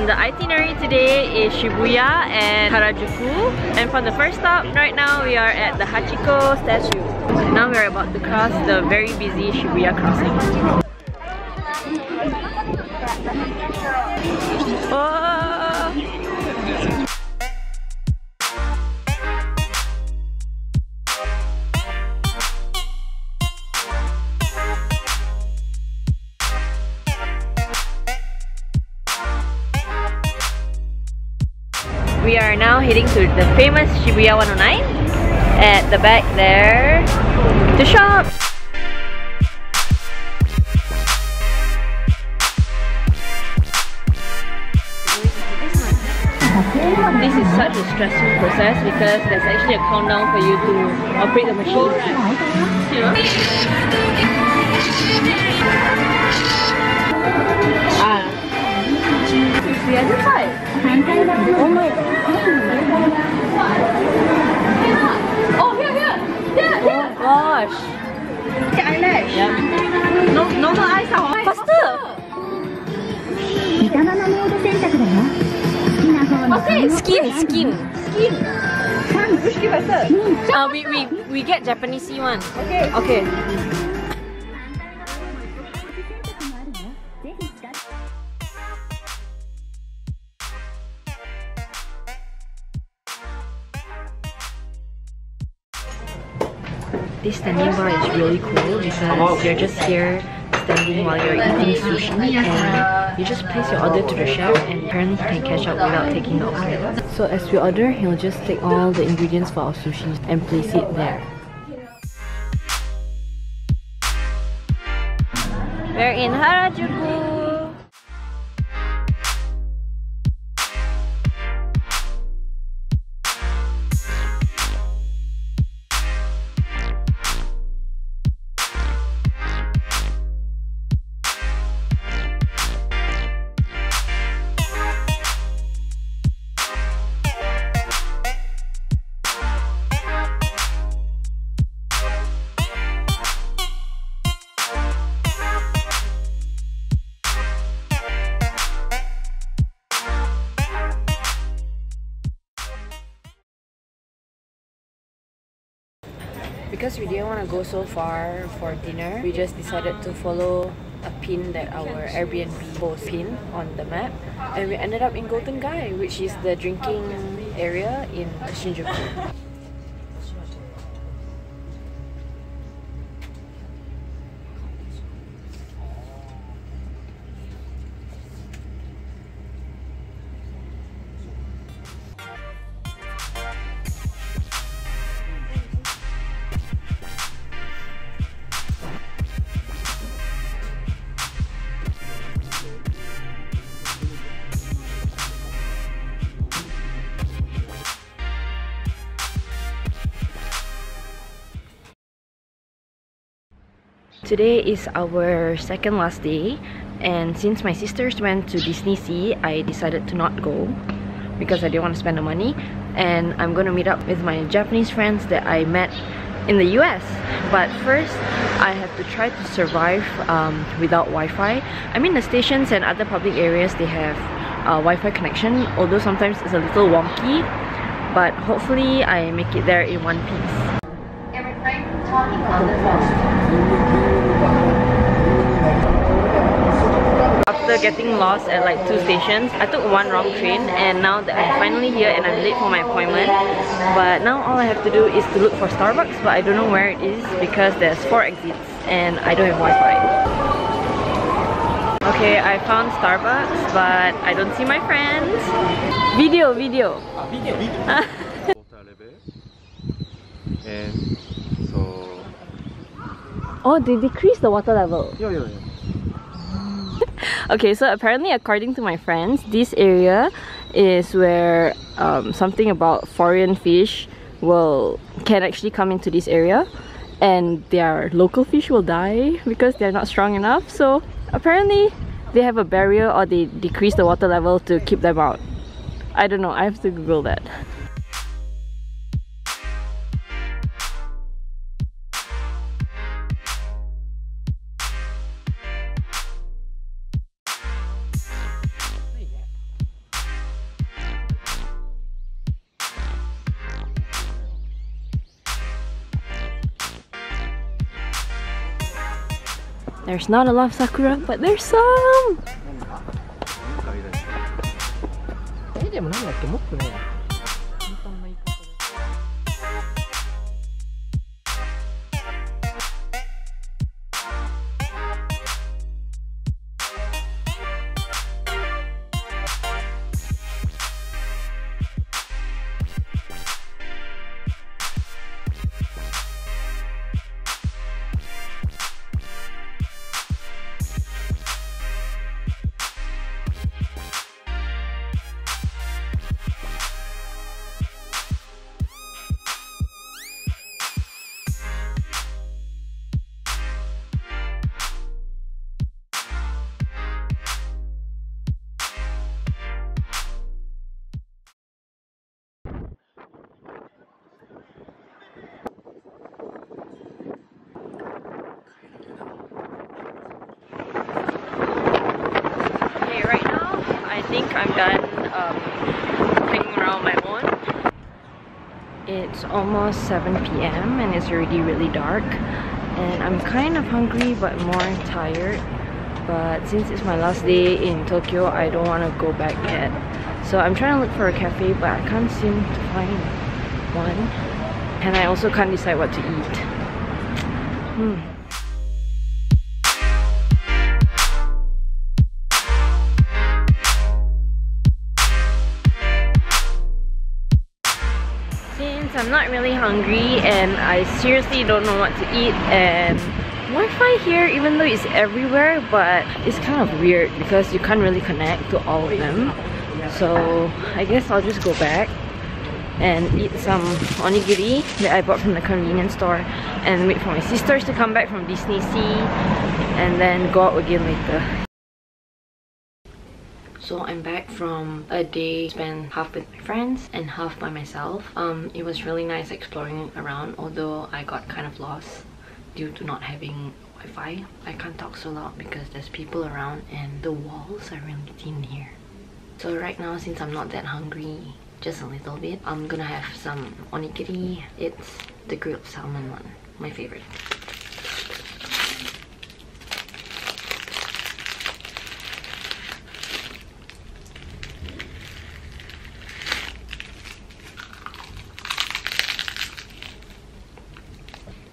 the itinerary today is Shibuya and Harajuku. And for the first stop, right now we are at the Hachiko statue. Now we are about to cross the very busy Shibuya crossing. Oh! We are now heading to the famous Shibuya 109. At the back there, the shop. This is such a stressful process because there's actually a countdown for you to operate the machine. The other side. Oh my god. Oh, here. Yeah. Oh gosh. The eyelash. Yeah. No eyes. Faster. Okay. Skin. Which skin better? We get Japanese one. Okay. This standing bar is really cool because you're just here standing while you're eating sushi and you just place your order to the chef and apparently he can cash out without taking the order. So as we order, he'll just take all the ingredients for our sushi and place it there. We're in Harajuku! Because we didn't want to go so far for dinner, we just decided to follow a pin that our Airbnb post pin on the map, and we ended up in Golden Gai, which is the drinking area in Shinjuku. Today is our second last day, and since my sisters went to Disney Sea, I decided to not go because I didn't want to spend the money, and I'm going to meet up with my Japanese friends that I met in the US. But first, I have to try to survive without Wi-Fi. I mean, the stations and other public areas, they have Wi-Fi connection, although sometimes it's a little wonky, but hopefully I make it there in one piece. After getting lost at like 2 stations, I took one wrong train, and now that I'm finally here and I'm late for my appointment, but now all I have to do is to look for Starbucks, but I don't know where it is because there's 4 exits and I don't have Wi-Fi. Okay, I found Starbucks, but I don't see my friends. Video. And so... Oh, they decreased the water level. Yeah. Okay, so apparently according to my friends, this area is where something about foreign fish can actually come into this area, and their local fish will die because they're not strong enough. So apparently they have a barrier, or they decrease the water level to keep them out. I don't know, I have to Google that. There's not a lot of sakura, but there's some! I think I'm done hanging around my own. It's almost 7 p.m. and it's already really dark, and I'm kind of hungry but more tired. But since it's my last day in Tokyo, I don't want to go back yet. So I'm trying to look for a cafe, but I can't seem to find one. And I also can't decide what to eat. Since I'm not really hungry and I seriously don't know what to eat, and Wi-Fi here, even though it's everywhere, but it's kind of weird because you can't really connect to all of them. So I guess I'll just go back and eat some onigiri that I bought from the convenience store and wait for my sisters to come back from Disney Sea and then go out again later. So I'm back from a day spent half with my friends and half by myself. It was really nice exploring around, although I got kind of lost due to not having Wi-Fi. I can't talk so loud because there's people around and the walls are really thin here. So right now, since I'm not that hungry, just a little bit, I'm gonna have some onigiri. It's the grilled salmon one, my favorite.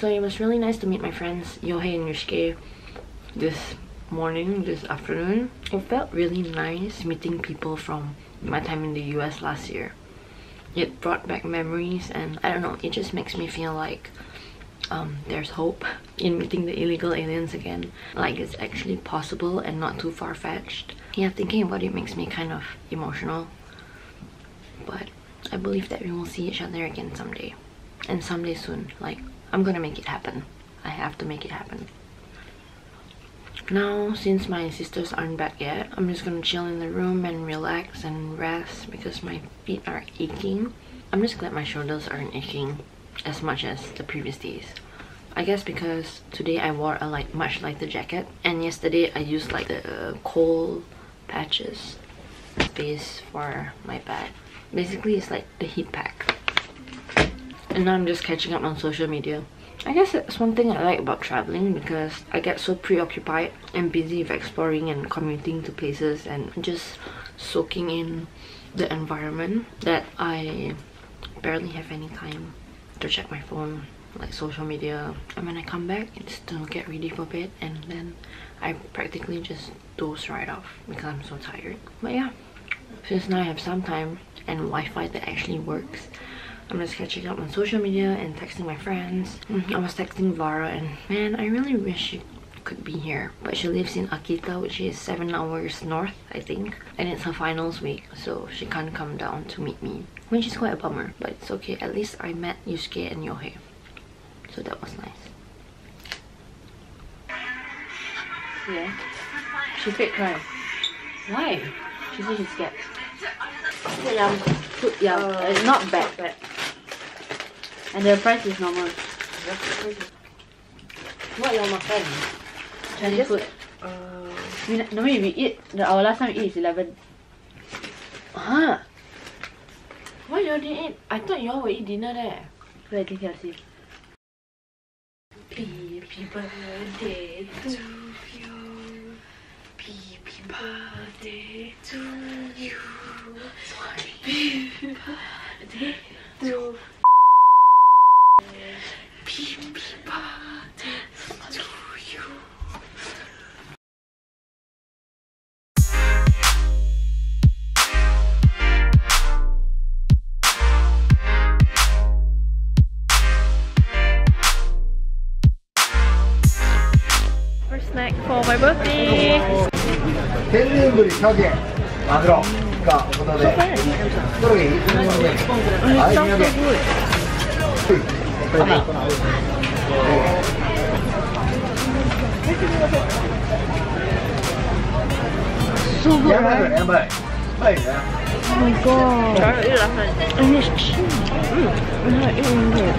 So it was really nice to meet my friends Yohei and Yusuke this afternoon. It felt really nice meeting people from my time in the US last year. It brought back memories, and I don't know, it just makes me feel like there's hope in meeting the illegal aliens again. Like it's actually possible and not too far-fetched. Yeah, thinking about it makes me kind of emotional. But I believe that we will see each other again someday. And someday soon. Like, I'm gonna make it happen. I have to make it happen. Now, since my sisters aren't back yet, I'm just gonna chill in the room and relax and rest because my feet are aching. I'm just glad my shoulders aren't aching as much as the previous days. I guess because today I wore a much lighter jacket, and yesterday I used like the cold patches base for my bag. Basically, it's like the heat pack. And now I'm just catching up on social media. I guess that's one thing I like about traveling, because I get so preoccupied and busy with exploring and commuting to places and just soaking in the environment that I barely have any time to check my phone, like social media. And when I come back, it's to get ready for bed, and then I practically just doze right off because I'm so tired. But yeah, since now I have some time and Wi-Fi that actually works, I'm just catching up on social media and texting my friends. I was texting Vara, and man, I really wish she could be here. But she lives in Akita, which is 7 hours north, I think. And it's her finals week, so she can't come down to meet me. Which is quite a bummer, but it's okay. At least I met Yusuke and Yohei. So that was nice. Yeah. She fake cry. Why? She said she's scared. Food yum. It's not bad, but and the price is normal. What you makan? Chinese food. Normally we eat. Our last time we eat is 11. Huh? Why you didn't eat? I thought you all will eat dinner there. So I think I'll see. Please. Happy birthday to you. Happy birthday to you. Happy birthday to you. Happy birthday to you. First snack for my birthday. 天然ぶり、カゲ、マグロがおことで、どれがいい？はい、Sounds so good. やばい、やばい。はいね。Oh my god. Try to eat last and it's cheese. I'm not eating it.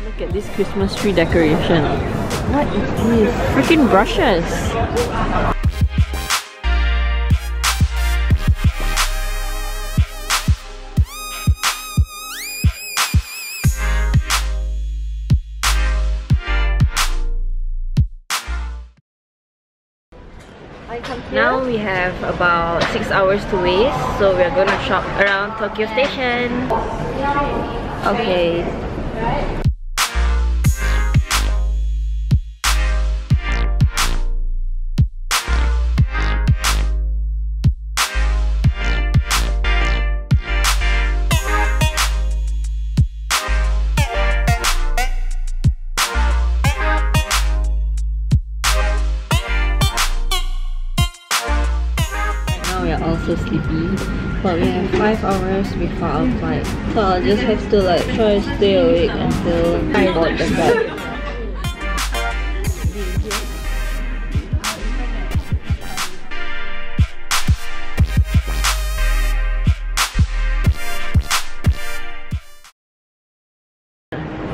Look at this Christmas tree decoration. What is this? Freaking brushes. Now we have about 6 hours to waste, so we're gonna shop around Tokyo Station. Okay. We are also sleepy, but we have 5 hours before our flight, so I'll just have to try to stay awake until we board the flight.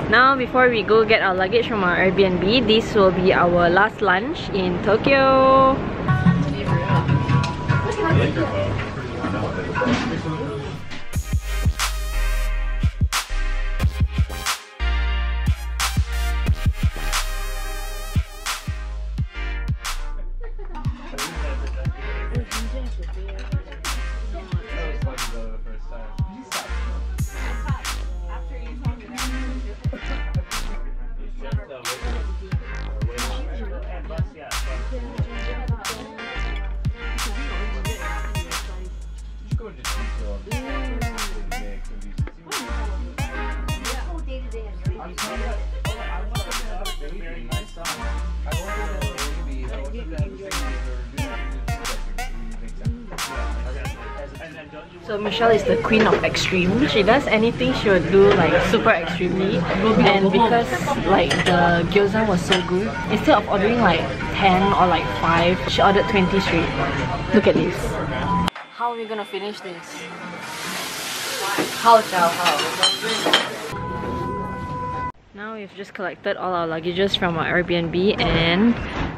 Now, before we go get our luggage from our Airbnb, this will be our last lunch in Tokyo. So Michelle is the queen of extreme. She does anything, she would do super extremely. And because the gyoza was so good, instead of ordering 10 or 5, she ordered 20 straight. Look at this. How are we gonna finish this? How? Now we've just collected all our luggages from our Airbnb and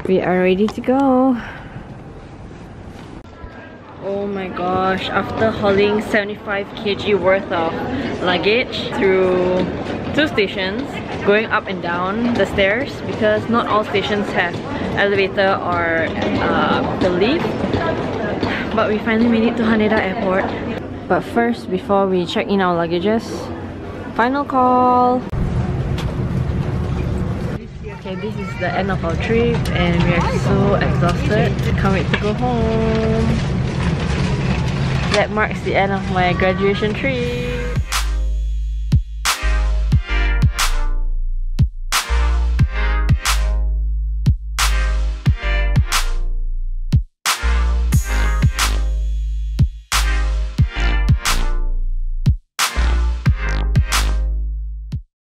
we are ready to go. Oh my gosh, after hauling 75 kg worth of luggage through 2 stations, going up and down the stairs because not all stations have elevator or the lift, but we finally made it to Haneda Airport. But first, before we check in our luggages, final call. Okay, this is the end of our trip and we are so exhausted. Can't wait to go home. That marks the end of my graduation trip.